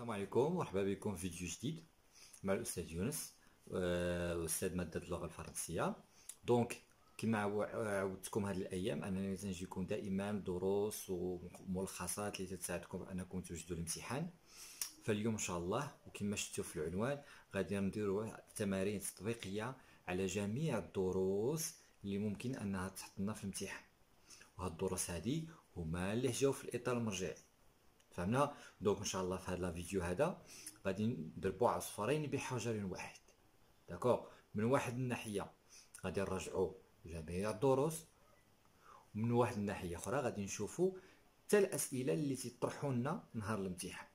السلام عليكم، مرحبا بكم في فيديو جديد مع الأستاذ يونس، أستاذ مادة اللغة الفرنسية. دونك كما عودتكم هذه الأيام أنني تنجيكم دائما دروس وملخصات اللي تساعدكم أنكم توجدوا الامتحان. فاليوم إن شاء الله وكما شفتوا في العنوان غادي نديروا تمارين تطبيقية على جميع الدروس اللي ممكن أنها تحط لنا في الامتحان، وهاد الدروس هذه هما اللي جاو في الإطار المرجعي. فهمنا؟ دونك ان شاء الله في هذا الفيديو هذا غادي نضربوا عصفورين بحجر واحد. داكوغ، من واحد الناحيه غادي نراجعوا جميع الدروس، ومن واحد الناحيه اخرى غادي نشوفوا حتى الاسئله اللي تيطرحوا لنا نهار الامتحان.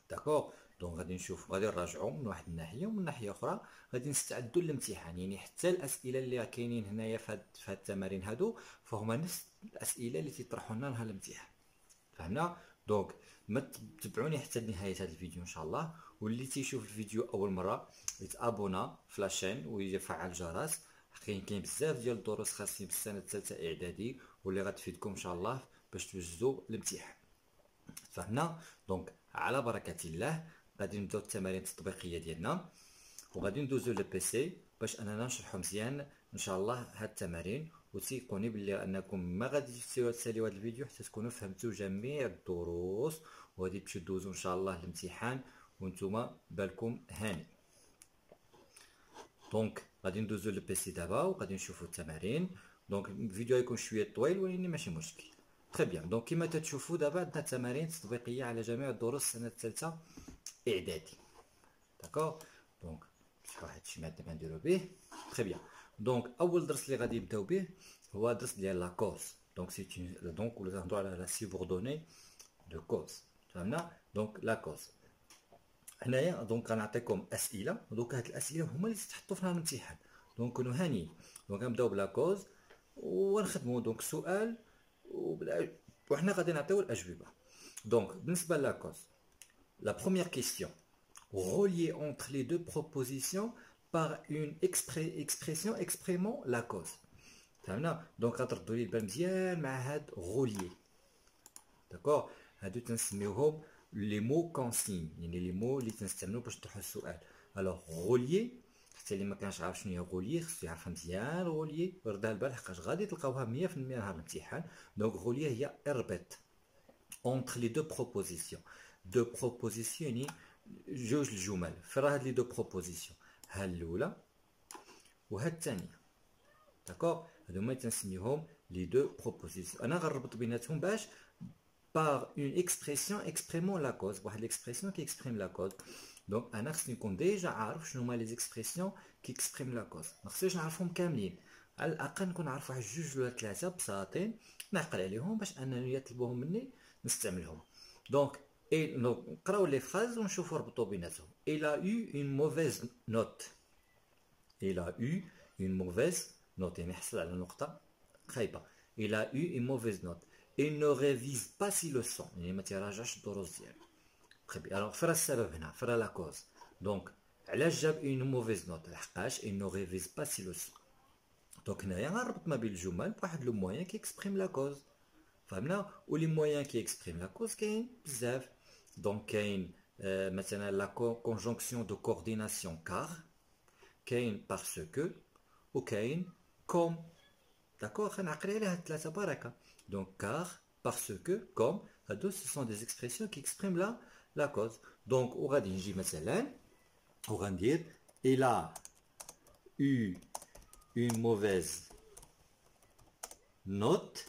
داكوغ، دونك غادي نشوف، غادي نراجعوا من واحد الناحيه، ومن ناحيه اخرى غادي نستعدوا للامتحان. يعني حتى الاسئله اللي كاينين هنايا في هاد التمارين هادو فهما نفس الاسئله اللي تيطرحوا لنا نهار الامتحان. فهمنا؟ دونك ما تتبعوني حتى لنهايه هذا الفيديو ان شاء الله، واللي تيشوف الفيديو اول مره يتابونا في لاشين ويفعل الجرس. كاين بزاف ديال الدروس خاصين بالسنه الثالثه اعدادي واللي غتفيدكم ان شاء الله باش توجدوا الامتحان. فهمنا؟ دونك على بركه الله غادي نبداو التمارين التطبيقيه ديالنا، وغادي ندوزو للبيسي باش اننا نشرحو مزيان ان شاء الله هاد التمارين. وثيقوني بلي انكم ما غادي تساليو هذا الفيديو حتى تكونوا فهمتوا جميع الدروس، وغادي تمشيو دوزو ان شاء الله الامتحان وانتم بالكم هاني. دونك غادي ندوزو للبيسي دابا وغادي نشوفوا التمارين. دونك الفيديو يكون شويه طويل ولكن ماشي مشكل. تري بيان، دونك كما تتشوفوا دابا عندنا تمارين تطبيقيه على جميع الدروس السنه الثالثه اعدادي. داكوغ، دونك نفتحوا هاد الشيء ما نديرو به. تري بيان، دونك اول درس اللي غادي نبداو به هو درس ديال لا كوز. دونك سي دونك ولا نهضروا على لا سيبوردوني دو كوز. فهمنا؟ دونك لا كوز هنايا دونك غنعطيكم اسئله، ودونك هاد الاسئله هما اللي تحطوا في الامتحان. دونك كونوا هانيين. دونك غنبداو بلا كوز ونخدموا دونك سؤال وحنا غادي نعطيو الاجوبه. دونك بالنسبه لا كوز، la première question: relier entre les deux propositions par une expression exprimant la cause. فهمنا؟ دونك غتردوا لي البال مزيان مع هاد غوليي. داكوغ، هادو تنسميوهم لي مو كونسين، يعني لي مو اللي تنستعملو باش نطرحو السؤال. الوغ غوليي، حتى اللي ما كانش عارف شنو هي غوليي خصو يعرفها مزيان. غوليي ردها البال حقاش غادي تلقاوها 100% نهار الامتحان. دونك غوليي هي اربط entre les deux propositions. deux propositions يعني جوج الجمل. فين راه هاد لي دو بروبوزيسيون؟ ها الاولى وها الثانيه. داكوغ، هادو هما تنسميهم لي دو بروبوزيسيون. انا غنربط بيناتهم باش par une expression exprimant la cause. واحد l'expression qui exprime la cause. دونك انا خصني نكون ديجا عارف شنو هما لي زيكسبرسيون كي اكسبريم لا كوز. ما خصنيش نعرفهم كاملين، على الاقل نكون عارف واحد جوج ولا ثلاثه بساطين نعقل عليهم باش انني يطلبوهم مني نستعملهم. دونك نقراو لي فراز ونشوفوا ربطوا بيناتهم. il a eu une mauvaise note. il a eu une mauvaise note يعني حصل على نقطه خايبه. il a eu une mauvaise note. il ne révise pas ses leçons يعني ما تيراجعش الدروس ديالو. très bien. alors فين السبب هنا؟ فين لا كوز؟ دونك علاش جاب une mauvaise note؟ لحقاش il ne révise pas ses leçons. دونك هنايا غنربط ما بين الجمل بواحد لو موين كي اكسبريم لا كوز. فهمنا؟ ولي موين كي اكسبريم لا كوز كاين بزاف. دونك كاين مثلا لا كونجونكسيون دو كورديناسيون كار، كاين باسكو كو، وكاين كوم. داكوغ، خنعقل على هاد الثلاثه بركه. دونك كار، باسكو، كوم، هادو سو سون دي اكسبرسيون كي اكسبريم لا كوز. دونك وغادي نجي مثلا وغندير il a eu une mauvaise note،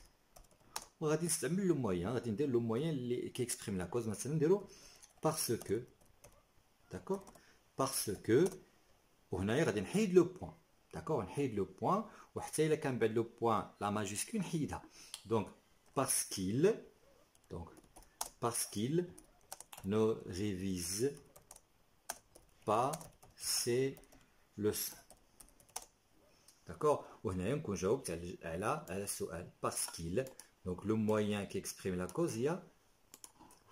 وغادي نستعمل لو موين. غادي ندير لو موين اللي كيكسبريم لا كوز. مثلا نديرو باسكو. داكوغ، باسكو، وهنايا غادي نحيد لو بوين. داكوغ، نحيد لو بوين، وحتى الا كان بعد لو بوين لا ماجيسكول نحيدها. دونك باسكيل، دونك باسكيل ne révise pas ses leçons. داكوغ، وهنايا نكون جاوبت على السؤال باسكيل. دونك لو موين كي اكسبريم لا كوز هي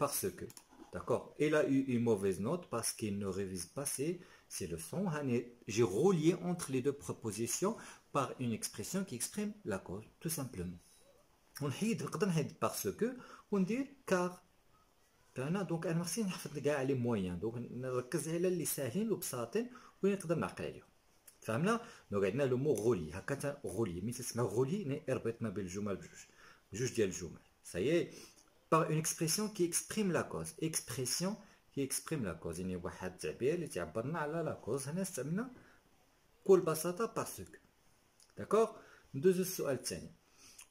باسكو. D'accord. Il a eu une mauvaise note parce qu'il ne révise pas ses leçons. J'ai relié entre les deux propositions par une expression qui exprime la cause, tout simplement. On نقدر نحيد parce que وندير car. فهنا دونك انا خصني نحفظ كاع لي مويان، دونك نركز على اللي ساهلين وبساطين واللي نقدر نعقل عليهم. فهمنا؟ دونك عندنا لو مو غولي، هكا غولي ملي تسمع غولي اربط ما بين الجمل بجوج ديال الجمل. سايي par une expression qui exprime la cause. Expression qui exprime la cause. يعني واحد التعبير اللي تعبرنا على لا كوز. هنا استعملنا بكل بساطة باسكو. داكوغ؟ ندوزو السؤال الثاني.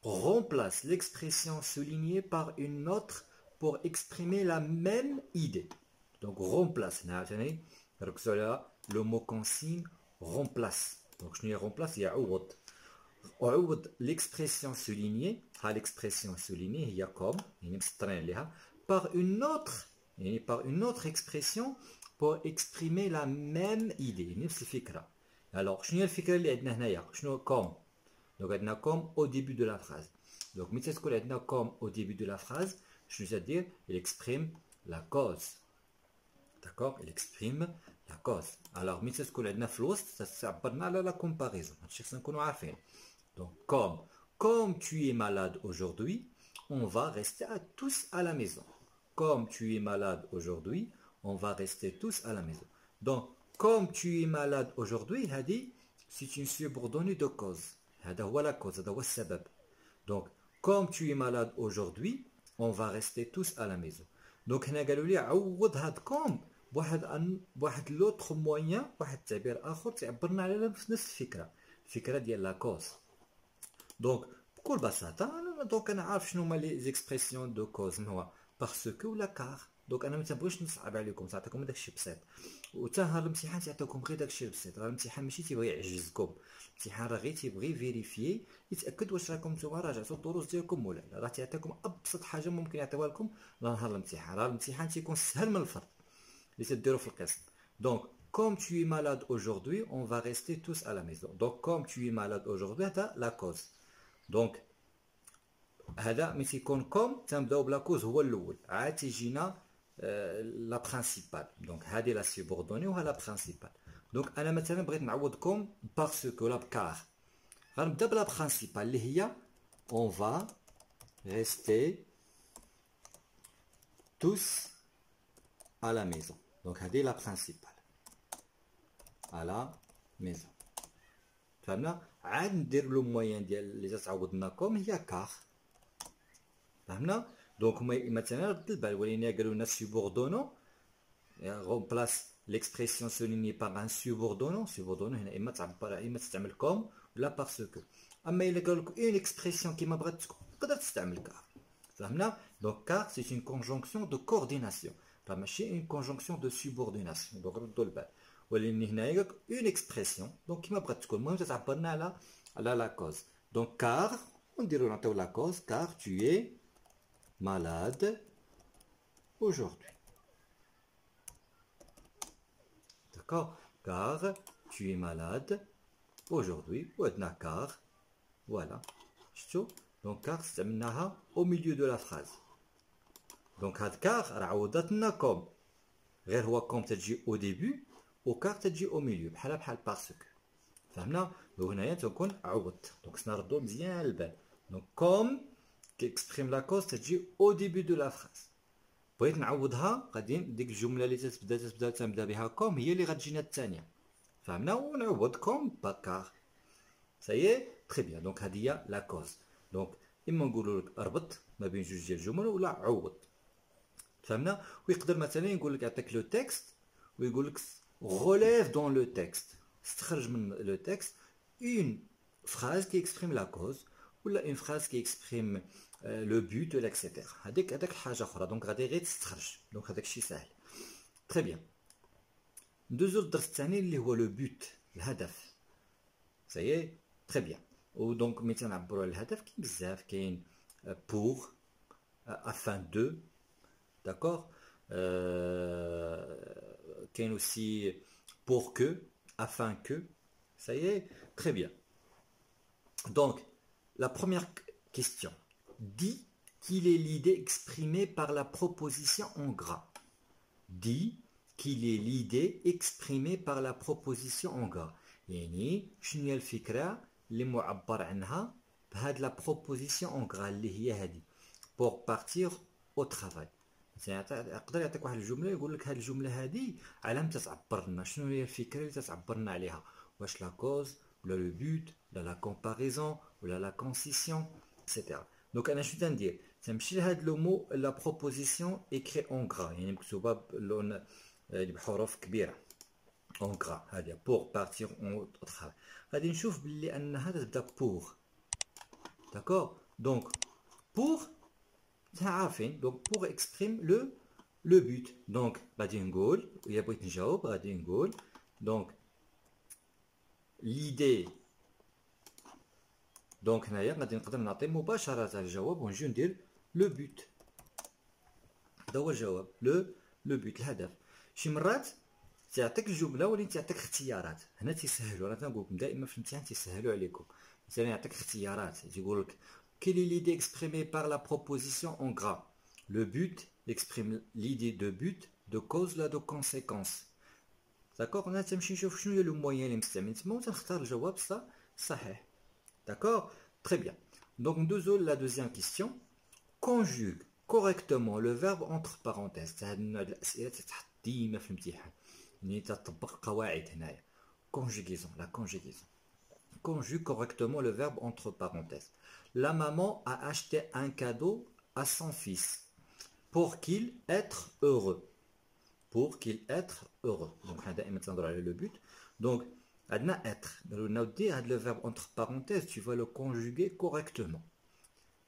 Remplace l'expression soulignée par une autre pour exprimer la même idée. Donc remplace. هنا عاوتاني ركزوا على لو مو consigne remplace. Donc شنو هي remplace؟ يعوض. أعوض l'expression soulignée. ها l'expression soulignée هي comme يعني مسطرين عليها par une autre يعني par une autre expression pour exprimer la même idée نفس الفكرة. alors شنو هي الفكرة اللي عندنا هنايا؟ شنو comme؟ donc عندنا comme au début de la phrase. donc ملي تكون عندنا comme au début de la phrase شنو تدير؟ il exprime la cause. d'accord, il exprime la cause. alors ملي تكون عندنا في الوسط تعبرنا على la comparaison. هادشي خصنا نكونوا عارفين. donc comme tu es malade aujourd'hui, on va rester tous à la maison. Comme tu es malade aujourd'hui, on va rester tous à la maison. Donc, comme tu es malade aujourd'hui, c'est une subordonnée de cause. هذا هو la cause, هذا هو السبب. Donc, comme tu es malade aujourd'hui, on va rester tous à la maison. Donc, هنا قالوا لي عوض هاد comme بواحد لوتر موان، واحد التعبير آخر تعبرنا على نفس الفكرة، الفكرة ديال la cause. دونك بكل بساطه دونك انا عارف شنو هما لي زيكسبرسيون دو كوز، هو باسكو ولا كار. دونك انا ما تنبغيش نصعب عليكم، تعطيكم داكشي بسيط، وتا ها الامتحان تعطيكم غير داكشي البسيط. راه الامتحان ماشي تيبغي يعجزكم، الامتحان راه غير تيبغي فيريفيي يتاكد واش راكم نتوما راجعتوا الدروس ديالكم ولا لا. راه تيعطيكم ابسط حاجه ممكن يعطيوها لكم نهار الامتحان. راه الامتحان تيكون سهل من الفرض اللي تديروا في القسم. دونك comme tu es malade aujourd'hui, on va rester tous à la maison. donc comme tu es malade aujourd'hui هذا لا كوز. دونك هذا ملي تيكون كوم تنبداو بلا كوز هو الاول، عاد تيجينا لا برينسيبال. دونك هذه لا سيبوردوني وها لا برينسيبال. دونك انا مثلا بغيت نعوض كوم باسكو ولا بكار، غنبدا بلا برينسيبال اللي هي اون فا ريستي توس à la maison. دونك هذه لا برينسيبال à la maison. فهمنا؟ عاد ندير لو موين ديال اللي تعوض لنا كوم هي كار. فهمنا؟ دونك مثلا رد البال ولينا قالوا لنا سوبوردونو رومبلاس ليكسبرسيون سوليني باغ ان سوبوردونو. سوبوردونو هنا اما تعبر اما تستعمل كوم ولا باسكو. اما الا قالوا لك اون اكسبرسيون كيما بغات تكون تقدر تستعمل كار. فهمنا؟ دونك كار سي اون كونجونكسيون دو كورديناسيون، راه ماشي اون كونجونكسيون دو سوبورديناسيون. دونك ردوا البال ولكن هنايا اون اكسبرسيون دونك كيما بغات تكون، المهم تعبرنا على لا كوز. دونك كار ونديرو نعطيو لا كوز كار tu es malade aujourd'hui. d'accord, car tu es malade aujourd'hui. وعندنا كار فوالا شفتو. دونك كار استعملناها au milieu de la phrase. دونك هاد كار راه عوضت لنا كوم، غير هو كوم تجي au début وكار تجي au milieu بحال باسكو. فهمنا؟ دونك هنايا تكون عوضت. دونك خصنا نردو مزيان البال. دونك كوم qui exprime la cause تجي au début de la phrase. بغيت نعوضها غادي ديك الجمله اللي تبدا بها كوم هي اللي غتجينا الثانيه. فهمنا؟ ونعوض كوم بكار. سايي تري بيان. دونك هذه هي لا كوز. دونك اما نقولوا لك اربط ما بين جوج ديال الجمل ولا عوض. فهمنا؟ ويقدر مثلا يقول لك يعطيك لو تكست ويقول لك relève dans le texte، استخرج من لو تكست une phrase qui exprime la cause ولا une phrase qui exprime le but ولا etc. هذاك حاجه اخرى. دونك غادي غير تستخرج. دونك هذاك الشيء ساهل. تري بيان. ندوزو للدرس الثاني اللي هو لو بوت، الهدف. سايي تري بيان. ودونك ملي تنعبروا على الهدف كاين بزاف، كاين pour afin de d'accord كاين aussi pour que afin que. ça y est très bien. donc la première question dit qu'il est l'idée exprimée par la proposition en gras. dit qu'il est l'idée exprimée par la proposition en gras. يعني شنو هي الفكرة اللي معبر عنها بهاد لا proposition en gras اللي هي هادي pour partir au travail. يقدر يعطيك واحد الجمله يقول لك هذه الجمله هذه على ما تعبر لنا، شنو هي الفكره اللي تعبر لنا عليها، واش لا كوز ولا لو بوت ولا لا كومباريزون ولا لا كونسيسيون اكسيتيرا. دونك انا شنو تندير، تمشي لهاد لو مو لا بروبوزيسيون ايكري اون غرا، يعني مكتوبه باللون بحروف كبيره اون غرا، هذه بور بارتير اون طرافاي. غادي نشوف بلي انها تبدا بور. داكور دونك بور عارفين، دونك بور اكسبريم لو بوت. دونك غادي نقول، يا بغيت نجاوب غادي نقول دونك ليدي. دونك هنايا غادي نقدر نعطي مباشرة الجواب ونجي ندير لو بوت. هذا هو الجواب، لو بوت الهدف. شي مرات تعطيك الجملة ولكن تعطيك اختيارات، هنا تيسهلوا، انا تنقول لكم دائما في الامتحان تيسهلوا عليكم. مثلا يعطيك اختيارات تيقول لك quelle est l'idée exprimée par la proposition en gras. Le but exprime l'idée de but, de cause là de conséquence. D'accord. انا تمشي نشوف شنو هي لو موين اللي مستعمل تما وتنختار الجواب صحيح. D'accord. Très bien. Donc nous la deuxième question. Conjugue correctement le verbe entre parenthèses. هاد النوع ديال الاسئله تتحط ديما في الامتحان، يعني تطبق القواعد هنايا. Conjugaison, la conjugaison. Conjugue correctement le verbe entre parenthèses. La maman a acheté un cadeau à son fils pour qu'il être heureux. Pour qu'il être heureux. Donc دائما تنهضروا على le but. Donc عندنا être. Le verbe entre parenthèses, tu vas le conjuguer correctement.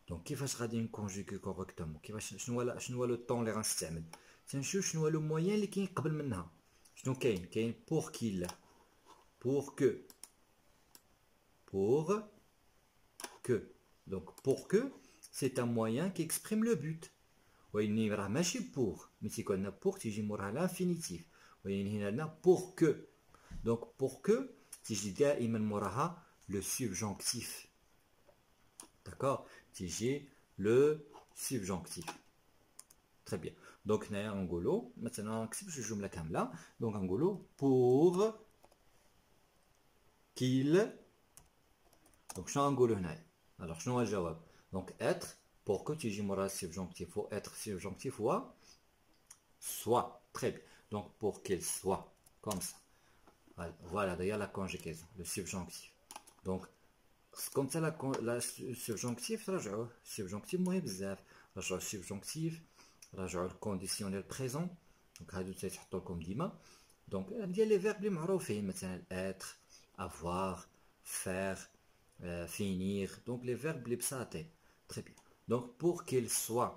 Donc كيفاش غادي نكونجوغي كوريكتومون، كيفاش شنو هو لو طون اللي غنستعمل، تنشوف شنو هو لو موين اللي كاين قبل منها. شنو كاين بور كيل، بور كو، بور كو. دونك بور كو سي ان موين كي اكسبريم لو بوت، وين راه ماشي بور، ملي تيكون عندنا بور تيجي موراها لانفينيتيف، وين هنا عندنا بور كو. دونك بور كو تيجي دائما موراها لو سوبجونكتيف. داكور، تيجي لو سوبجونكتيف. تري بيان. دونك هنايا نقولو مثلا نكتبش الجمله كامله، دونك نقولو بور كيل. دونك شنو نقولو هنايا، الوغ شنو هو الجواب، دونك اتر بور كو تيجي مورا سوبجونكتيف، و اتر سوبجونكتيف هو سوا. تري بيان. دونك بور كيل سوا كوم سا. فوالا هذا هي لا كونجيكيزون لو سوبجونكتيف. دونك كوم تا لا سوبجونكتيف تراجعوه، السوبجونكتيف مهم بزاف، راجعوا السوبجونكتيف، راجعوا الكونديسيونيل بريزون. دونك هادو تيتحطوا لكم ديما. دونك ديال لي فيرب اللي معروفين مثلا اتر، افوار، فير، finir. Donc les verbes les psatés. Très bien. Donc pour qu'il soit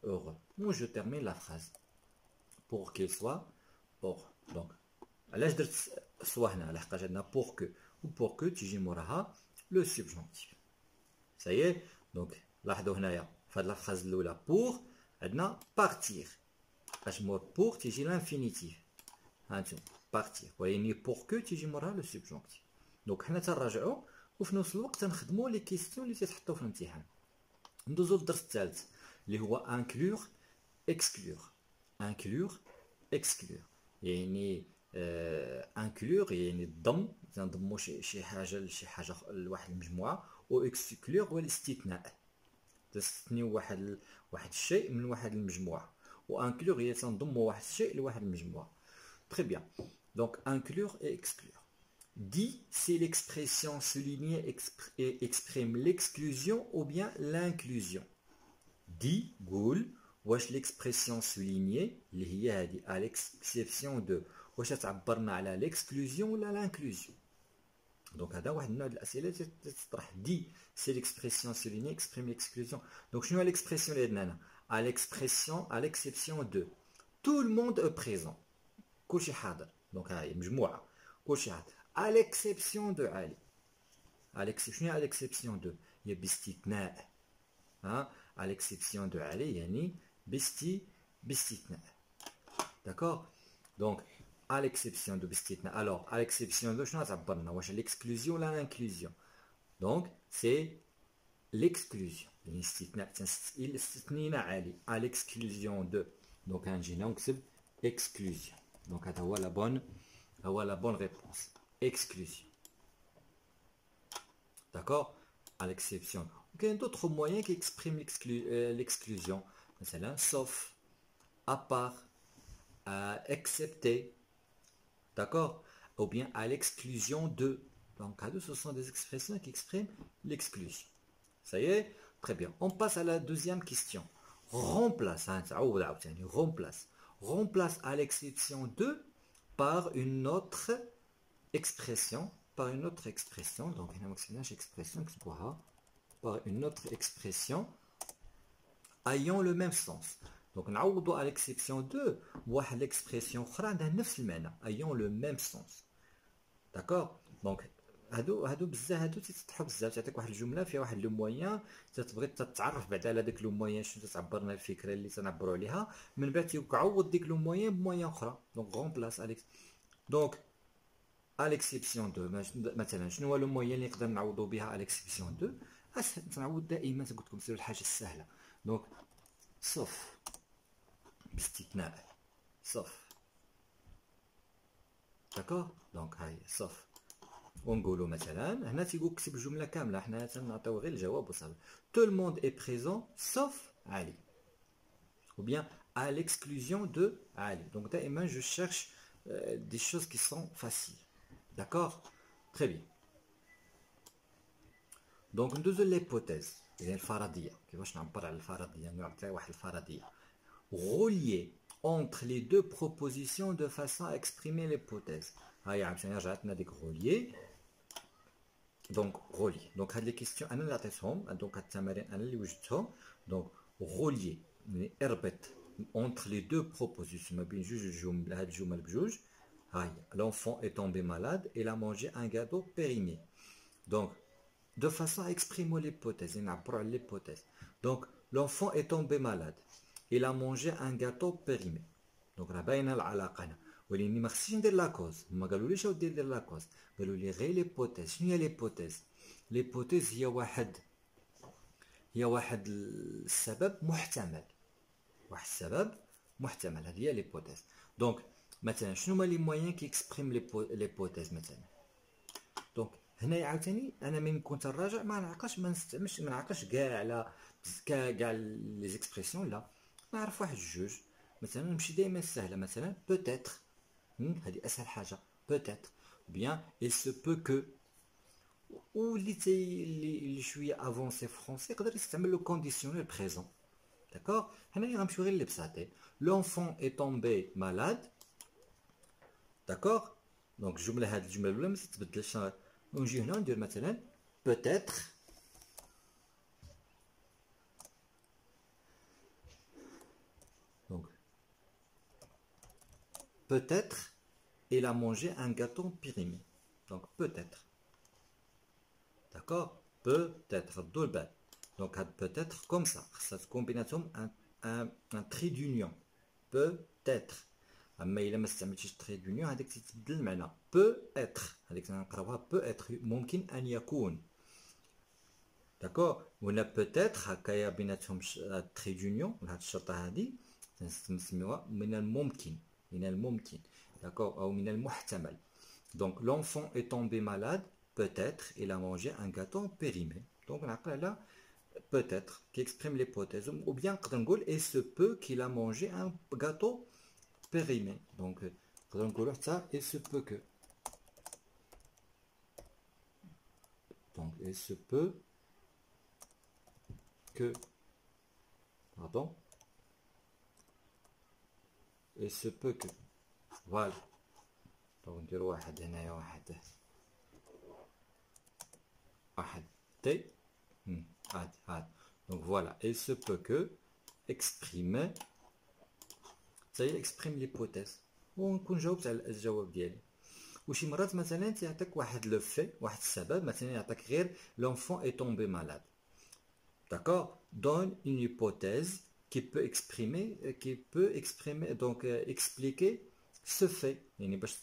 heureux. Moi je termine la phrase. Pour qu'il soit heureux. Donc علاش درت سوا هنا، لحقاش عندنا pour que، و pour que تيجي موراها لو سوبجونكتيف. سايي. دونك لاحظوا هنايا في هاد لا فراز الاولى pour عندنا partir، اش مور pour تيجي لانفينيتيف، هانتوما partir، ولكن pour que تيجي موراها لو سوبجونكتيف. دونك حنا تنراجعوا وفي نفس الوقت تنخدموا لي كيستيون اللي تيتحطوا في الامتحان. ندوزو للدرس الثالث اللي هو انكلور اكسكلور. انكلور اكسكلور يعني انكلور يعني الضم، تنضموا شي حاجه لشي حاجه لواحد المجموعه، و اكسكلور هو الاستثناء، تستثنيو واحد الشيء من واحد المجموعه، و انكلور هي تنضموا واحد الشيء لواحد المجموعه. تري بيان. دونك انكلور اي اكسكلور. Dit, c'est l'expression soulignée exprime l'exclusion ou bien l'inclusion. Dit, قول واش l'expression soulignée اللي هي هذه à l'exception de، واش تعبرنا على l'exclusion ولا l'inclusion. دونك هذا واحد النوع ديال الاسئله تطرح. دي سي l'expression soulignée exprime l'exclusion. دونك شنو هي l'expression اللي عندنا هنا، à l'expression à l'exception de tout le monde est présent، كلشي حاضر. دونك ها هي مجموعه كلشي حاضر à l'exception de علي. شنو à l'exception de، هي باستثناء. à l'exception de علي يعني باستثناء. داكور. دونك à l'exception de باستثناء. alors à l'exception de شنو تعبرنا، واش l'exclusion ولا l'inclusion. دونك سي l'exclusion، يعني استثناء، استثنينا علي à l'exclusion de. دونك غنجي نكتب exclusion. دونك هذا هو la bonne réponse. Exclusion. D'accord. À l'exception. Il y a d'autres moyens qui expriment l'exclusion. مثلا sauf. à part, excepté, d'accord? Ou bien à l'exclusion de. Donc, ce sont des expressions qui expriment l'exclusion. Ça y est? Très bien. On passe à la deuxième question. Remplace, hein, remplace. Remplace à l'exception de par une autre expression. Par une autre expression. Donc, une expression qui pourra par une autre expression ayant le même sens. Donc, نعوضوا à l'exception de واحد l'expression أخرى عندها نفس المعنى ayant le même sens. داكور دونك هادو بزاف هادو تيتطرحوا بزاف تعطيك واحد الجمله فيها واحد لو موان تتبغي تتعرف بعدا على داك لو موان شنو تعبرنا الفكره اللي تنعبروا عليها من بعد تيعوض ديك لو موان بموان اخرى دونك غومبلاس اليكس دونك à l'exception de مثلا شنو هو لو موان اللي نقدر نعوضوا بها à l'exception de اسهل تنعوض دائما قلت لكم سيروا الحاجه السهله دونك صف باستثناء صف داكور دونك هاي صف ونقولوا مثلا هنا تيقول كتب الجمله كامله حنا تنعطيو غير الجواب وصافي tout le monde est présent sauf Ali ou bien à l'exclusion de Ali donc دائما je cherche des choses qui sont faciles d'accord très bien donc ندوزو l'hypothèse هي الفرضيه كيفاش نعبر على الفرضيه نعطي واحد الفرضيه relier entre les deux propositions de façon à exprimer l'hypothèse هاي عاوتاني رجعتنا ديك relier donc relier donc هاد لي كيستيون انا اللي عطيتهم دونك هاد التمارين انا اللي وجدتهم donc relier يعني اربط entre les deux propositions ما بين جوج الجمل هاد الجمل بجوج هاي l'enfant est tombé malade et il a mangé un gâteau périmé donc de façon à exprimer l'hypothèse نعبروا على l'hypothèse donc l'enfant est tombé malade il a mangé un gâteau périmé donc راه باينه العلاقه هنا ولكن ما خصنيش ندير لا كوز ما قالوليش واش دير لا كوز قالوا لي غير ليبوتيز شنو هي ليبوتيز ليبوتيز هي واحد السبب محتمل واحد السبب محتمل هذه هي ليبوتيز دونك مثلا شنو هما لي موين كي اكسبريم ليبوتيز مثلا دونك هنا عاوتاني انا من كنت نراجع ما نعقلش ما نستعملش ما نعقلش كاع على كاع لي زيكسبرسيون لا نعرف واحد جوج مثلا نمشي دائما سهله مثلا peut-être هذه اسهل حاجه peut-être bien il se peut que اللي شويه افونسي فرونسي يقدر يستعمل لو كونديسيونيل بريزون داكور هنا غنمشيو غير لبساطي l'enfant est tombé malade داكور دونك الجمله هذه الجمله الاولى ما تتبدلش ونجي هنا ندير مثلا peut-être donc peut-être il a mangé un gâteau périmé donc peut-être d'accord peut-être ردوا البال donc peut-être comme ça ça تكون بيناتهم un trait d'union peut-être اما الا ما استعملتيش تري دونيون هذيك تتبدل المعنى peut-être هذيك تنقراوها peut-être ممكن ان يكون داكور ولا peut-être هكايا بيناتهم تري دونيون هاد الشرطه هذه نسميوها من الممكن داكور او من المحتمل donc l'enfant est tombé malade peut-être il a mangé un gâteau périmé donc نعقل على peut-être qui exprime l'hypothèse ou bien نقدر نقول il se peut qu'il a mangé un gâteau périmé donc نقدر نقولوا حتى il se peut que donc il se peut que pardon il se peut que voilà donc ندير واحد هنايا واحد تي هاد donc voilà il se peut que exprimer ça y exprime l'hypothèse ونكون جاوبت على الجواب ديالي وشي مرات مثلا تيعطيك واحد لو في واحد السبب مثلا يعطيك غير l'enfant est tombé malade d'accord donne une hypothèse qui peut exprimer donc expliquer ce fait يعني باش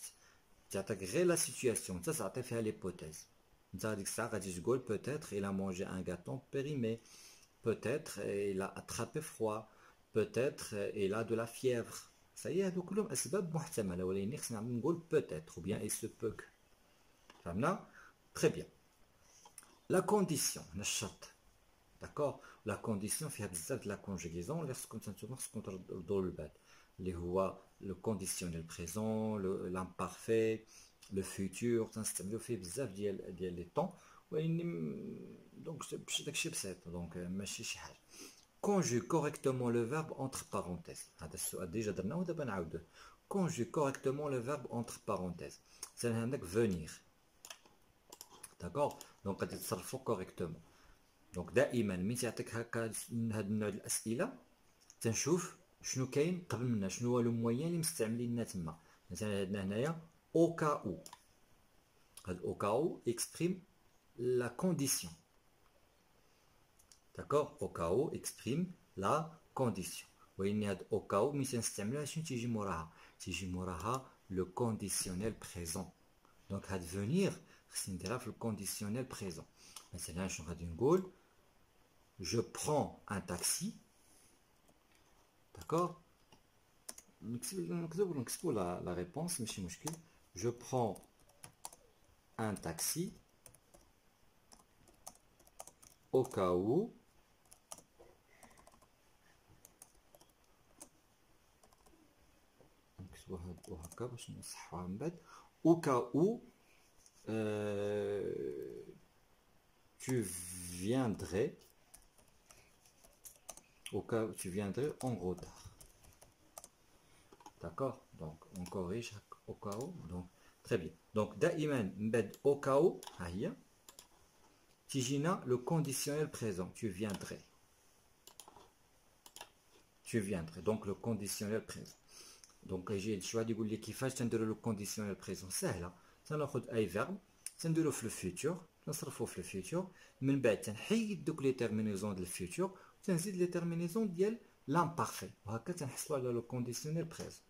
تعطيك غير لا سيتوياسيون حتى تعطي فيها ليبوتيز انت هذيك الساعه غادي تقول peut-être il a mangé un gâteau périmé peut-être il a attrapé froid peut-être il a de la fièvre ça y est هادو كلهم اسباب محتمله ولكن خصنا نقول peut-être ou bien il se peut que فهمنا très bien la condition هنا الشرط داكور لا كونديسيون فيها بزاف د لا كونجوغيزون اللي خصكم نتوما تردوا للبال اللي هو le conditionnel présent, l'imparfait, le futur, تنستعملو فيه بزاف ديال لي طون، ولكن دونك داكشي بسيط، دونك ماشي شي حاجه. conjugue correctement le verbe entre parenthèses. هذا السؤال ديجا درناه ودابا نعاودوه. conjugue correctement le verbe entre parenthèses. مثلا عندك venir، داكوغ، دونك غادي تصرفو كوريكتومون. دونك دائما ملي تعطيك هكا من هاد النوع ديال الاسئله تنشوف شنو كاين قبل منا، شنو هو لو موين اللي مستعملينه تما. مثلا عندنا هنايا او كا او، هاد او كا او اكسبريم لا كونديسيون، داكوغ، او كا او اكسبريم لا كونديسيون. ولكن هاد او كا او ملي تنستعملوها شنو تيجي موراها؟ تيجي موراها لو كونديسيونيل بريزون. دونك هاد فونير خصني نديرها في الكونديسيونيل بريزون. مثلا شنو غادي نقول؟ je prends un taxi. D'accord. نكتبوا la réponse ماشي مشكل. je prends un taxi au cas où نكتبوا هكا باش نصحوها من بعد. au cas où tu viendrais en retard. D'accord, donc on corrige au cas où. Donc très bien. Donc دائما من بعد au cas où ها هي تيجينا le conditionnel présent. tu viendrais donc le conditionnel présent. donc يجي الشوا يقول لي كيفاش تنديروا لو كونديسيونيل بريزون. سهله، تناخذ اي فيرب تنديرو في الفيتور، نصرفو في الفيتور، من بعد تنحيد دوك لي تيرمينيزون ديال الفيتور وتنزيد لي تيرمينيزون ديال لامبارفي، وهكا تنحصلوا على لو كونديسيونيل بريزون.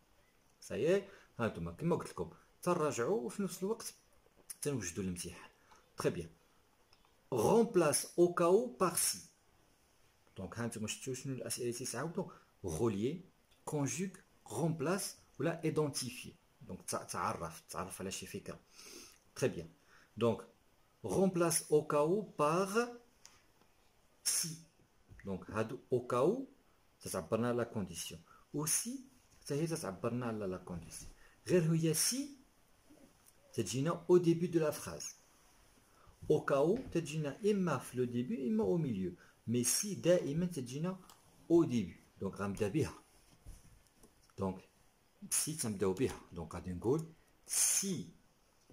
صايي هانتوما كما قلت لكم تنراجعوا وفي نفس الوقت تنوجدوا الامتحان. تري بيان. remplace au cas où par si. دونك هانتوما شفتوا شنو الاسئله اللي تيتعاودوا؟ غوليي، كونجوغ، remplace ولا identifier. دونك تعرف على شي فكره. تري بيان. دونك remplace au cas où par si. دونك هادو au cas où تتعبرنا على كونديسيون، و سي حتى هي تتعبرنا على لا كونديسيون. غير هي سي تجينا au début de la phrase، au cas où تجينا اما في لو ديبي اما au milieu، مي سي دائما تجينا au début. دونك غنبدا بها، دونك سي تنبداو بها. دونك غادي نقول سي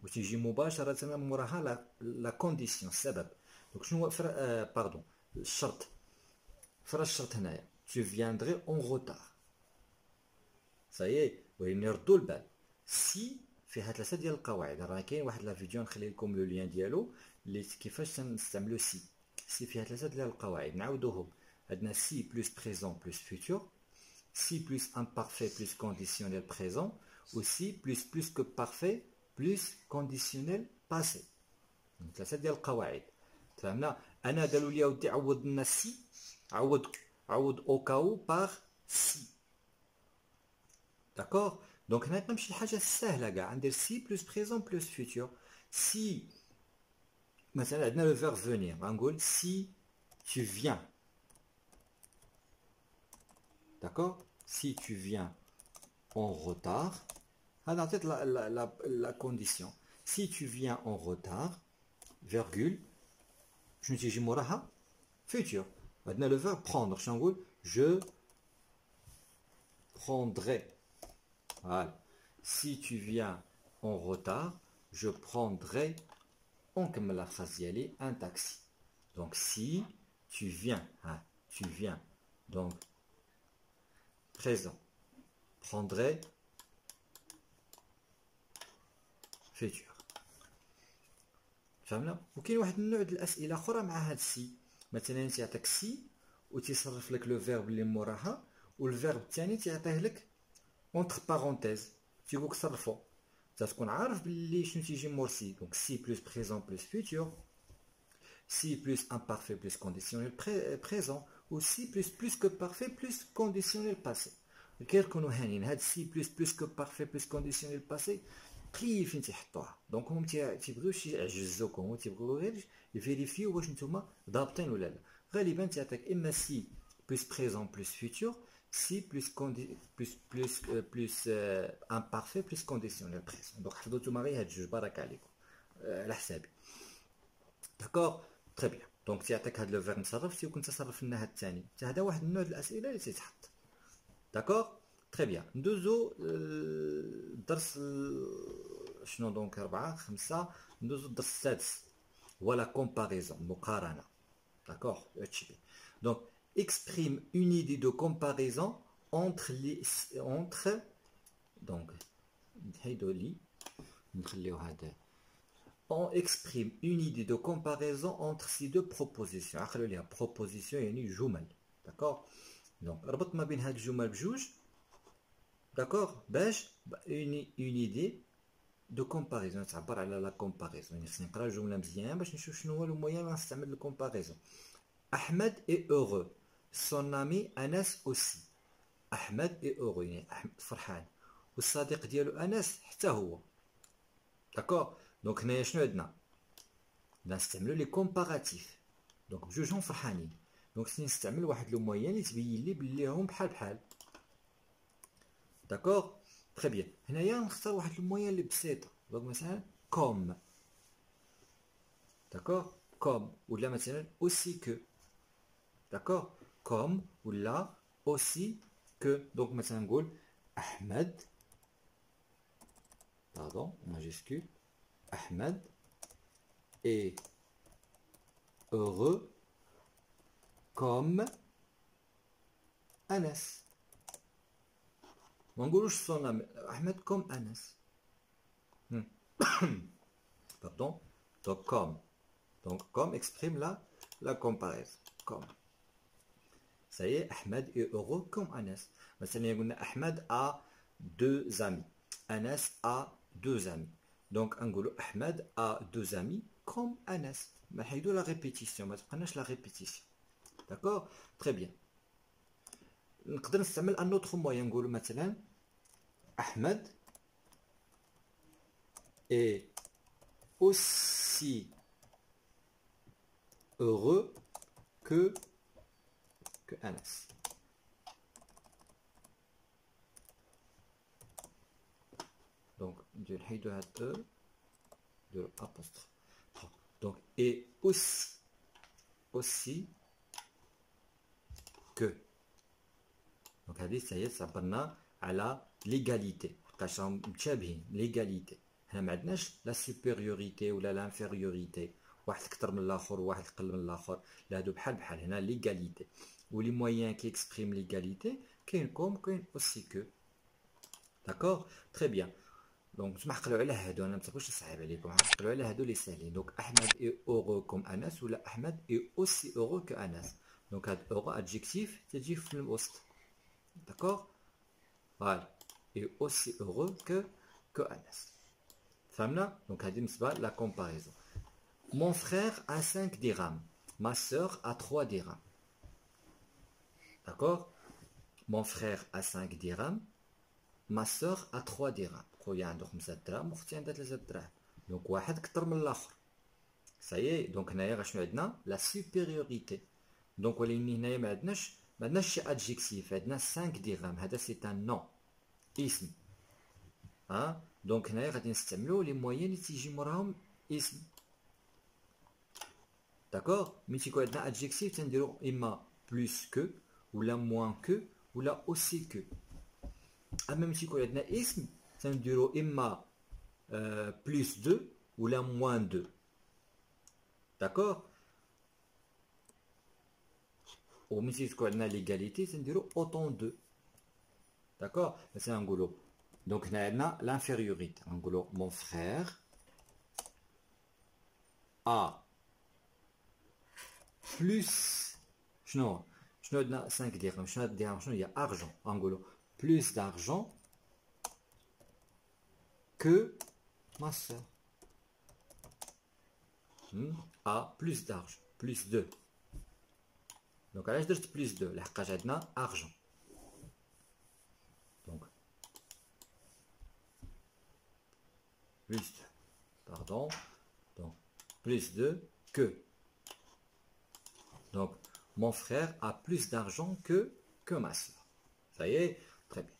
وتيجي مباشرة موراها لا كونديسيون، السبب. دونك شنو هو باردون الشرط؟ فرا الشرط هنايا tu viendrais en retard. صايي، ولكن نردو البال سي فيها ثلاثة ديال القواعد. راه كاين واحد لا فيديو نخلي لكم لو لين ديالو اللي كيفاش تنستعملو سي. سي فيها ثلاثة ديال القواعد نعاودوهم. عندنا سي بلس بريزون بلس فيتور، سي بلس امبارفait بلس كونديسيونيل بريزون، و سي بلس كو بارفait بلس كونديسيونيل باسي. ثلاثة ديال القواعد فهمنا. انا قالوا لي اودي عوض لنا سي، عوض او كاو باغ سي. داكوغ. دونك هنا نمشي لحاجه سهله كاع، ندير سي بلس بريزون بلس فيتور. سي مثلا عندنا لو فيرب فونير، غنقول سي tu viens. D'accord. si tu viens en retard، هذا عطيت la condition. si tu viens en retard virgule شنو تيجي موراها؟ futur. عندنا لو فيرب prendre، شنو نقول؟ je prendrai. voilà. si tu viens en retard je prendrai، ونكمل la phrase ديالي un taxi. donc si tu viens، tu viens donc présent، prendrai futur. فهمنا. وكاين واحد النوع ديال الاسئله اخرى مع هاد السي، مثلا تيعطيك سي وتيصرف لك لو فيرب اللي موراها، والفيرب الثاني تيعطيه لك اونتر بارونتيز تيقولك صرفو، تكون عارف بلي شنو تيجي مور سي. دونك سي بلس بريزون بلس فيتور، سي بلس امبارفait بلس كونديسيونيل بريزون، و سي بلس كو بارفait بلس كونديسيونيل باسي. كيكونوا هانيين هاد سي بلس كو بارفait بلس كونديسيونيل باسي قليل فين تيحطوها. دونك هما تيبغيوش يعجزوكم، هما تيبغيو غير يفيريفيو واش نتوما ضابطين ولا لا. غالبا تيعطيك اما سي بلس بريزون بلس فيتور، si plus imparfait plus conditionnel présent. Donc حفظوا نتوما غير هاد الجوج بارك عليكم على حسابي. داكوغ تري بيان. دونك تيعطيك هاد لو فيرب نتصرف سي كنت تصرف لنا هاد الثاني. هذا واحد من نوع الاسئله اللي تيتحط. داكوغ تري بيان. ندوزو الدرس شنو دونك 4 5 ندوزو الدرس السادس هو لا كومباريزون مقارنه. داكوغ هادشي. دونك exprime une idée de comparaison entre donc on exprime une idée de comparaison entre ces deux propositions. La proposition يعني جمل. d'accord donc ربط ما بين هاد الجمل بجوج. d'accord باش une idée de comparaison تعبر على لا comparaison. يعني خصني نقرا الجمله مزيان باش نشوف شنو هو المويان اللي غنستعمل الكومباريزون. Ahmed est heureux. Son ami Anas aussi. Ahmed est heureux. يعني أحمد فرحان. والصديق ديالو أنس حتى هو. داكور. دونك هنايا شنو عندنا؟ بدنا نستعملو لي كومباراتيف. دونك بجوجهم فرحانين. دونك خصني نستعمل واحد لو مويان اللي تبين لي بلي راهم بحال بحال. داكور. تري بيان. هنايا نختار واحد لو مويان اللي بسيطة. دونك مثلا كوم. داكور. كوم ولا مثلا aussi que. D'accord? Comme ou là aussi que. Donc maintenant نقول Ahmed. Pardon, majuscule. Ahmed est heureux comme Anas. ما نقولوش son ami. Ahmed comme Anas. Pardon. Donc comme. Donc comme exprime la comparaison. Comme. Ça y est, Ahmed est heureux comme Anas. Maintenant, Ahmed a deux amis. Anas a deux amis. Donc, Ahmed a deux amis comme Anas. Mais il y a la répétition. La répétition. D'accord? Très bien. On peut utiliser un autre moyen. Maintenant, Ahmed est aussi heureux que Anas. Donc, de l'apostrophe. Donc, et aussi que. Donc, ça y est, ça parle à l'égalité. L'égalité. On n'a la supériorité ou l'infériorité. واحد أكثر من الآخر وواحد أقل من الآخر. لا هادو بحال بحال. هنا l'égalité. Ou les moyens qui expriment l'égalité, كاين comme كاين aussi que. D'accord? Très bien. Donc, je m'appelle على هادو أنا ما تبغوش نصعب عليكم. نعقلوا على هادو اللي ساهلين. Donc, Ahmed est heureux comme Anas ولا Ahmed est aussi heureux que Anas. Donc, هاد heureux adjectif تجي في الوسط. D'accord? Voilà. Et aussi heureux que Anas. فهمنا؟ Donc, هادي بالنسبة la comparaison. Mon frère a 5 dirhams. Ma sœur a 3 dirhams. D'accord? Mon frère a 5 dirhams. Ma sœur a 3 dirhams. خويا عنده 5 دراهم وختي عندها 3 دراهم. دونك واحد كثر من الاخر. سايي دونك هنايا شنو عندنا؟ لا سوبيريوريتي. دونك ولكن هنايا ما عندناش شي ادجيكتيف. عندنا 5 درهم. هذا سي ان نون اسم. دونك هنايا غادي نستعملو لي موين اللي تيجي موراهم اسم. داكوغ. ملي تيكون عندنا ادجيكتيف تنديرو اما بلوس كو ولا موان كو ولا اوسي كو. اما ملي تيكون عندنا اسم تنديرو اما بلوس دو ولا موان دو. داكوغ. وملي تيكون عندنا ليغاليتي تنديرو اوتون دو. داكوغ. مثلا نقولو دونك هنا عندنا لانفيريوريتي نقولو مون فخير ا بلوس شنو عندنا 5 درهم. شنو هاد الدرهم؟ شنو هي؟ ارجون. نقولو بلوس دارجون que ma soeur a plus d'argent. Plus 2. Donc, علاش درت plus 2 لحقاش عندنا argent. Donc, plus 2. Pardon. Donc, plus 2 que. Donc, mon frère a plus d'argent que ma soeur. Ça y est, très bien.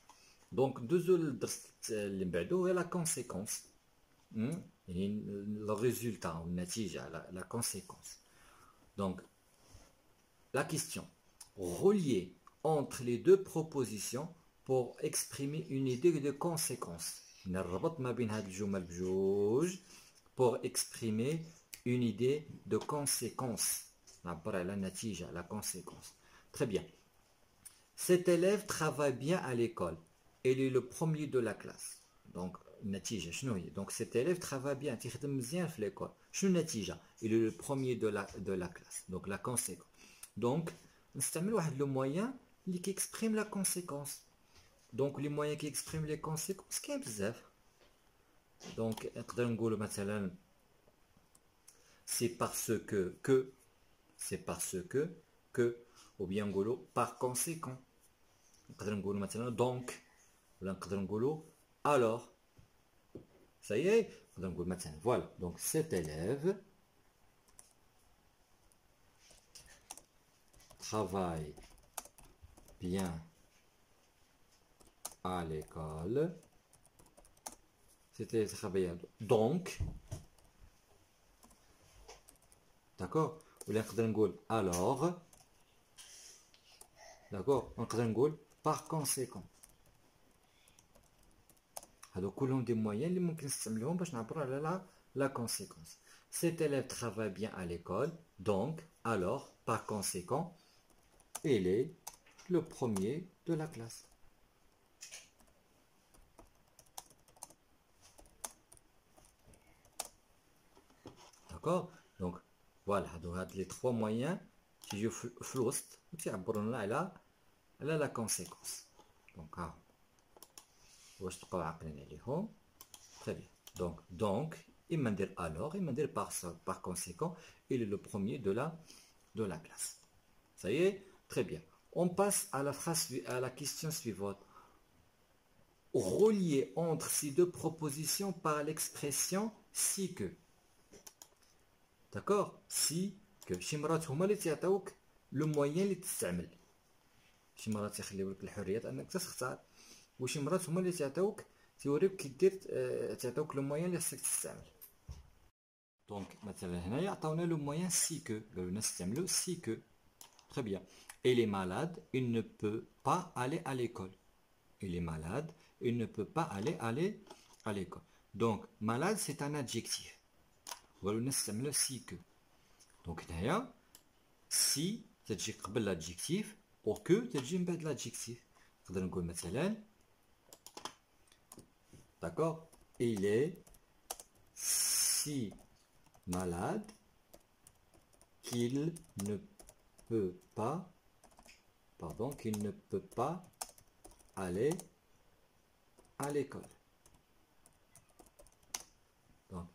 Donc, deuxième اللي بعدو هي la conséquence. يعني le résultat ou النتيجة, la conséquence. Donc, la question, relier entre les deux propositions pour exprimer une idée de conséquence. نربط ما بين هاد الجمل بجوج pour exprimer une idée de conséquence. نعبر على النتيجة, la conséquence. Très bien. Cet élève travaille bien à l'école. Il est le premier de la classe. Donc, النتيجة شنو هي؟ Donc, cet élève travaille bien. تخدم مزيان في l'école. شنو النتيجة؟ Il est le premier de la classe. Donc, la conséquence. Donc, نستعمل واحد le moyen qui exprime la conséquence. Donc, les moyens qui expriment les conséquences كاين بزاف. Donc, نقدر نقولوا مثلا c'est parce que c'est parce que ou bien نقولوا par conséquent. نقدر نقولوا مثلا donc ولا نقدر نقولوا alors. Ça y est, نقدر نقول مثلا voilà. Donc cet élève travaille bien à l'école. C'était travailler donc. D'accord. ولا نقدر نقول alors. D'accord. نقدر نقول par conséquent. هادو كلهم دي مويان اللي ممكن نستعملوهم باش نعبروا على la conséquence. Cet élève travaille bien à l'école, donc, alors, par conséquent, il est le premier de la classe. D'accord. Donc, voilà, les trois moyens qui jouent flust, qui عبروا لنا على la conséquence. Donc, واش تبقاو عاقلين عليهم. Très bien. Donc, il m'a dit alors, il m'a dit par conséquent, il est le premier de la classe. Ça y est, très bien. On passe à la question suivante. Relier entre ces deux propositions par l'expression si que. D'accord? Si que. شي مرات هما اللي تيعطيوك لو موين اللي تستعمل. شي مرات يخليو لك الحريات انك تختار. وشي مرات هما اللي تيعطيوك تيوريوك كي دير تعطيوك لو موين اللي خصك تستعمل. دونك مثلا هنايا عطاونا لو موين سي كو قالوا لنا نستعملو سي كو. Très bien. Il est malade, il ne peut pas aller à l'école. Il est malade, il ne peut pas aller à l'école. Donc malade c'est un adjectif. قالوا لنا نستعملو سي كو. دونك هنايا سي تجي قبل l'adjectif و كو تجي من بعد l'adjectif. نقدر نقول مثلا d'accord, il est si malade qu'il ne peut pas, qu'il ne peut pas aller à l'école. Donc,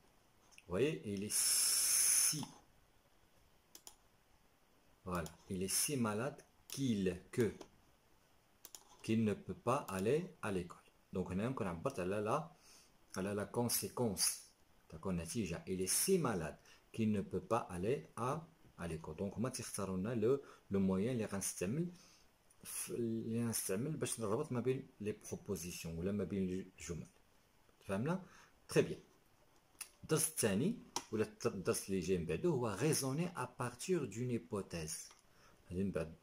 vous voyez, il est si, voilà, il est si malade qu'il ne peut pas aller à l'école. Donc, on a عبرت على la conséquence. D'accord, النتيجة. Il est si malade qu'il ne peut pas aller à l'école. Donc, هما تيختاروا لنا le moyen اللي غنستعمل باش نربط ما بين les propositions ولا ما بين الجمل. فهمنا؟ Très bien. الدرس الثاني ولا الدرس اللي جاي من بعدو هو raisonner à partir d'une hypothèse.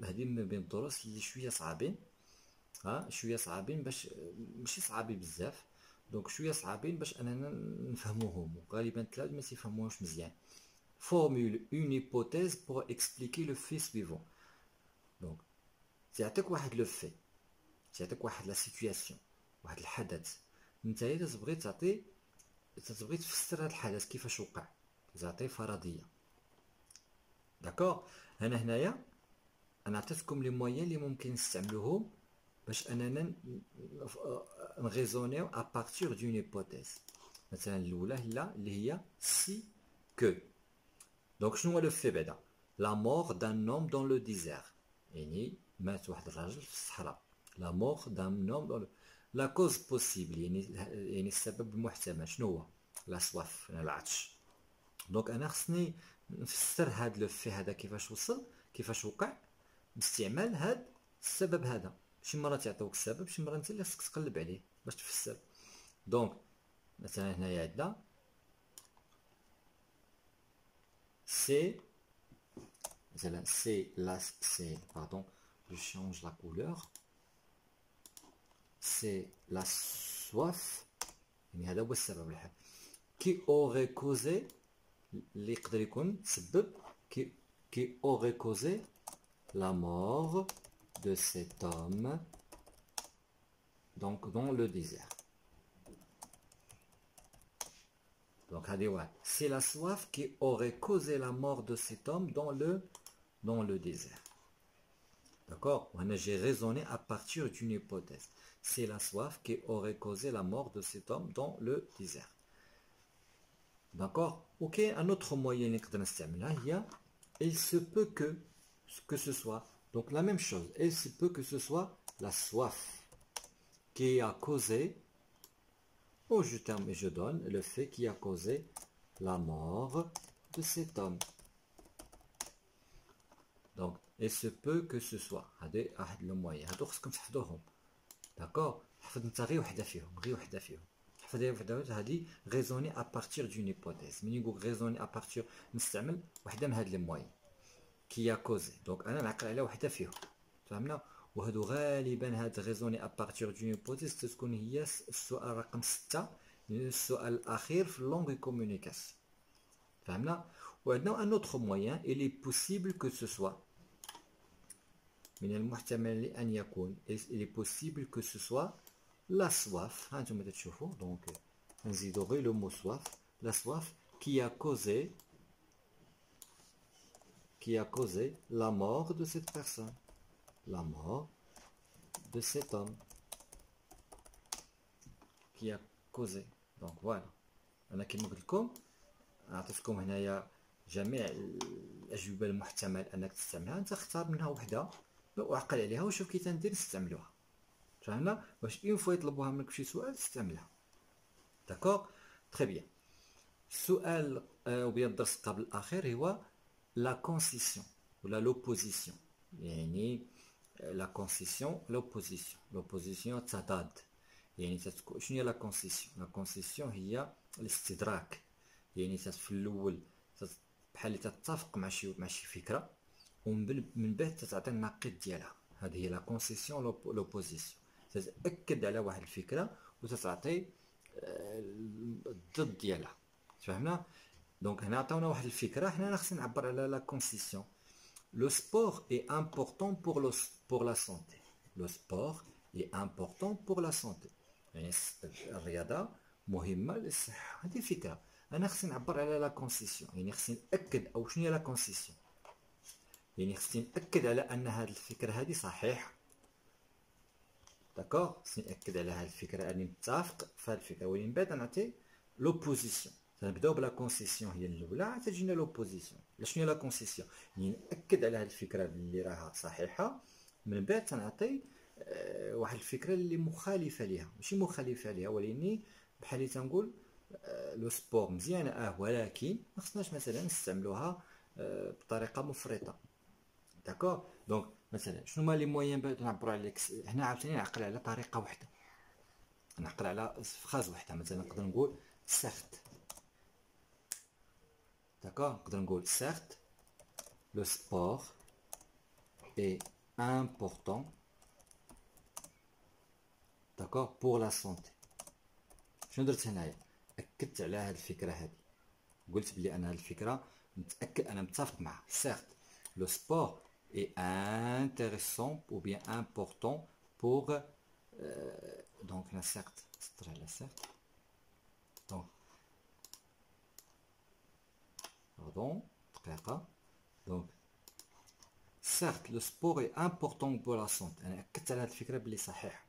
هذه ما بين الدروس اللي شوية صعبين. شويه صعابين باش ماشي صعابين بزاف. دونك شويه صعابين باش اننا نفهموهم وغالبا التلاميذ ما تيفهموهمش مزيان. Formule une hypothèse pour expliquer le fait suivant. دونك تعطيك واحد لو في، تعطيك واحد لا سيتوياسيون، واحد الحدث، نتايا تبغي تفسر هذا الحدث كيفاش وقع، تعطي فرضيه. داكوغ. هنايا انا عطيتكم لي مويان اللي ممكن نستعملوهم باش اننا نغيزونيو à partir d'une hypothèse. مثلا الاولى اللي هي si que. دونك شنو هو لو في بعدا؟ la mort d'un homme dans le désert. يعني مات واحد الراجل في الصحراء. la mort d'un homme dans le... la cause possible يعني السبب المحتمل شنو هو؟ la soif العطش. دونك انا خصني نفسر هاد لو في هذا كيفاش وصل كيفاش وقع باستعمال هاد السبب هذا. شي مرات يعطيوك السبب، شي مرات انت اللي خصك تقلب عليه باش تفسر. دونك مثلا هنايا عندنا سي، مثلا سي لا سي باردون جو شونج لا كولور، سي لا سواف، يعني هذا هو السبب الحاد كي اوري كوزي، اللي يقدر يكون تسبب كي اوري كوزي la mort de cet homme donc dans le désert. Donc c'est la soif qui aurait causé la mort de cet homme dans le désert. D'accord? J'ai raisonné à partir d'une hypothèse. C'est la soif qui aurait causé la mort de cet homme dans le désert. D'accord? Ok, un autre moyen il se peut que ce soit, donc la même chose, il se peut que ce soit la soif qui a causé, ou je termine et je donne le fait qui a causé la mort de cet homme. Donc il se peut que ce soit هذا واحد لو موين، هادو خصكم تحفظوهم. داكور؟ حفظ انت غير وحده فيهم، غير وحده فيهم، حفظ غير وحده. هذه raisonner à partir d'une hypothèse. ملي نقول raisonner à partir نستعمل وحده من هاد لي موين كي كوزي. دونك انا نعقل على وحده فيهم، فهمنا؟ وهادو غالبا هاد غيزوني ابارتيغ دون هيبوتيز تكون هي السؤال رقم 6، السؤال الاخير في اللونغ كومونيكاسيون، فهمنا؟ وعندنا ان اوتر موين الي بوسيبل كو سو سوا، من المحتمل ان يكون الي بوسيبل كو سو سوا لا سواف. ها انتم تشوفوا دونك نزيدو غير لو مو سواف، لا سواف كي ا كوزي qui a causé la mort de cette personne, la mort de cet homme qui a causé. Donc voilà, أنا كما قلت لكم عطيتكم هنايا جميع الأجوبة المحتمل أنك تستعملها، أنت اختار منها وحدة وعقل عليها وشوف كي تندير تستعملوها، فهمنا؟ باش اون فوا يطلبوها منك بشي سؤال تستعملها. داكوغ؟ تري بيان. السؤال وبيان الدرس قبل الأخير هو la concession ou l'opposition. يعني la concession l'opposition. l'opposition تضاد. يعني شنو هي la concession؟ la concession هي الاستدراك. يعني في الاول بحال اللي تتفق مع شي فكره ومن بعد تعطي النقيض ديالها. هذه هي la concession l'opposition. تتاكد على واحد الفكره وتتعطي الضد ديالها، فهمنا؟ دونك هنا عطاونا واحد الفكره، حنا خصنا نعبر على لا كونسيسيون. لو سبور اي امبورطون بور لا سونتي. لو سبور اي امبورطون بور لا سونتي، يعني الرياضه مهمه للصحه. هذه الفكره انا خصني نعبر على لا كونسيسيون، يعني خصني ناكد او شنو هي لا كونسيسيون، يعني خصني ناكد على ان هذه الفكره هذه صحيحه. داكوغ؟ خصني ناكد على هذه الفكره اني متفق في هذه الفكره، ومن بعد نعطي لوبوزيسيون. نبداو بلا كونسيسيون هي الاولى، عاد تجينا لوبوزيسيون. شنو هي لا كونسيسيون؟ يعني ناكد على هذه الفكره اللي راها صحيحه، من بعد تنعطي واحد الفكره اللي مخالفه ليها، ماشي مخالفه ليها ولكن بحال اللي تنقول لو سبور مزيانه ولكن ما خصناش مثلا نستعملوها بطريقه مفرطه. داكوغ؟ دونك مثلا شنو هما لي موين باش نعبروا على هنا؟ عاوتاني نعقل على طريقه واحده، نعقل على فراز واحده. مثلا نقدر نقول سيرت. D'accord? نقدر نقول certes le sport est important, d'accord, pour la santé. شنو درت هنايا؟ اكدت على هذه الفكره هذه، قلت بلي انا هذه الفكره متاكد انا متفق معها. certes le sport est intéressant ou bien important pour donc la certes c'est la certes donc pardon donc certes le sport est important pour la santé. انا اكدت على هذه الفكره بلي صحيح،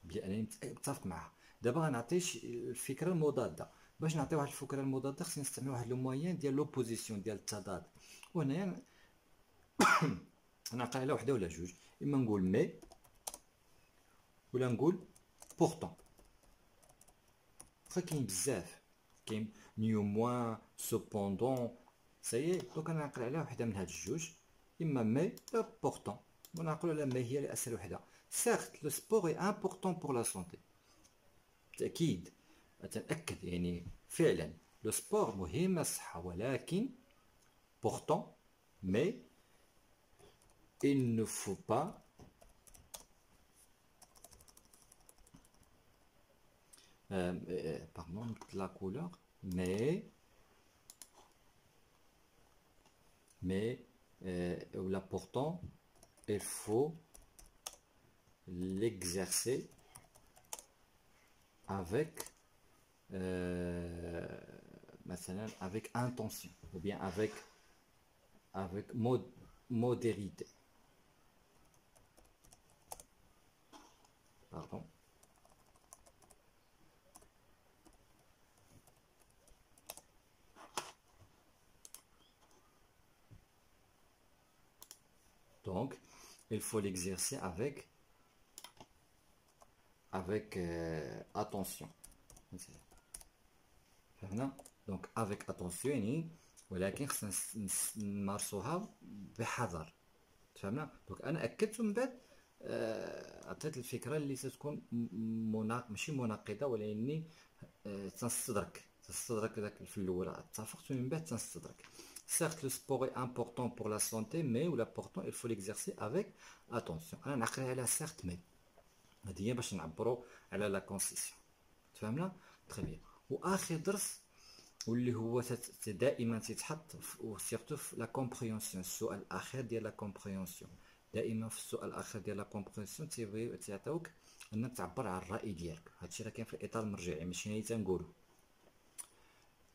بلي انا متفق معها. دابا غنعطي الفكره المضاده. باش نعطي واحد الفكره المضاده خصني نستعمل واحد لو موين ديال لوبوزيسيون، ديال التضاد. وهنايا نعقل على وحده ولا جوج، اما نقول مي ولا نقول بورتون. كاين بزاف، كاين نيو موان سوبوندون سايي. دونك انا نعقل على وحده من هاد الجوج، اما مي لا بورتون. ونعقلوا على ما هي الاسهل وحده. certes le sport est important pour la santé بالتأكيد أتأكد يعني فعلا le sport مهم للصحة ولكن pourtant mais il ne faut pas pardon la couleur mais là pourtant il faut l'exercer avec مثلا avec intention ou bien avec modérité. Pardon. Donc, il faut l'exercer avec attention. Donc, avec attention يعني ولكن خصنا نمارسوها بحذر. تفهمنا؟ دونك انا اكدت من بعد عطيت الفكره اللي ستكون ماشي مناقضه ولاني تنستدرك داك في الاول اتفقت من بعد تنستدرك. Certes, le sport est important pour la santé, mais ou l'important, il faut l'exercer avec attention. أنا نعقل على certes mais. هذه هي باش نعبروا على لا كونسيسيون. تفهمنا؟ تري بيان. وآخر درس واللي هو دائما تيتحط وسيرتو في لا كومبريونسيون، السؤال الأخير ديال لا كومبريونسيون. دائما في السؤال الأخير ديال لا كومبريونسيون تيعطيوك أنك تعبر على الرأي ديالك. هادشي راه كاين في الإطار المرجعي ماشي هنا تنقولو.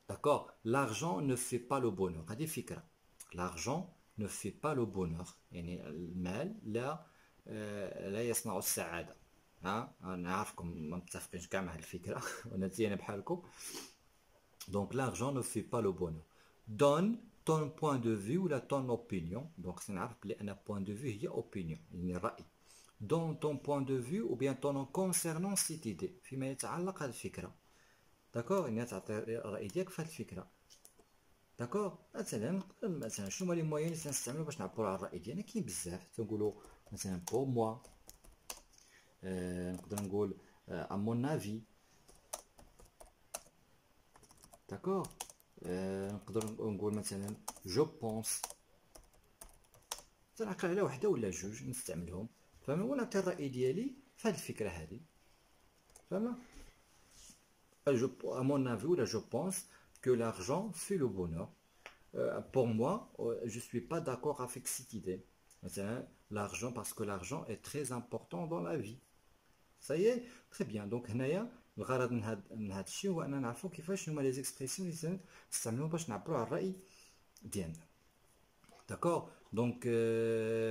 D'accord, l'argent ne fait pas le bonheur. هذه فكرة. L'argent ne fait pas le bonheur. يعني المال لا يصنع السعادة. أنا عارفكم ما متفقينش كاع مع هذه الفكرة وأنا زينا بحالكم. Donc l'argent ne fait pas le bonheur. Donne ton point de vue ou ton opinion. Donc c'est نعرف بلي أنا point de vue هي opinion يعني الرأي. Donne ton point de vue ou bien ton concernant cette idée فيما يتعلق هذه الفكرة. داكوغ يعني تعطي الراي ديالك في هذه الفكره. داكوغ مثلا شنو هما لي موين اللي تنستعملو باش نعبروا على الراي ديالنا؟ كاين بزاف. تنقولوا مثلا بور موا، نقدر نقول ا مون افي. داكوغ نقدر نقول مثلا جو بونس. تنعقل على وحده ولا جوج نستعملهم. فهمنا؟ ونعطي الراي ديالي في هذه الفكره هذه. فهمنا؟ À mon avis, là, je pense que l'argent fait le bonheur. Pour moi, je ne suis pas d'accord avec cette idée. L'argent, parce que l'argent est très important dans la vie. Ça y est, très bien. Donc, هنايا الغرض من هذا الشيء هو أننا نعرفوا كيفاش هما les expressions اللي نستعملوهم باش نعبروا على الرأي ديالنا. داكور. دونك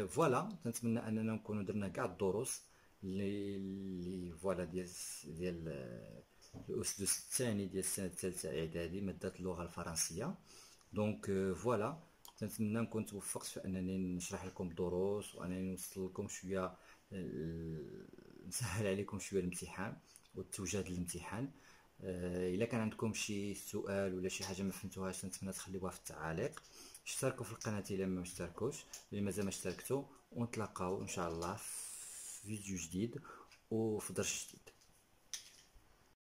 فوالا، نتمنى أننا نكونوا درنا كاع الدروس اللي فوالا ديال الأسدس الثاني ديال السنة الثالثة إعدادي مادة اللغة الفرنسية. دونك فوالا، تنتمنى نكون توفقت في أنني نشرح لكم الدروس وأنني نوصل لكم شوية، نسهل عليكم شوية الامتحان والتوجيه الامتحان. إلا كان عندكم شي سؤال ولا شي حاجة ما فهمتوهاش نتمنى تخليوها في التعاليق. اشتركوا في القناة إلا ما اشتركوش، اللي مازال ما اشتركتو، ونتلاقاو إن شاء الله في فيديو جديد وفي درس جديد.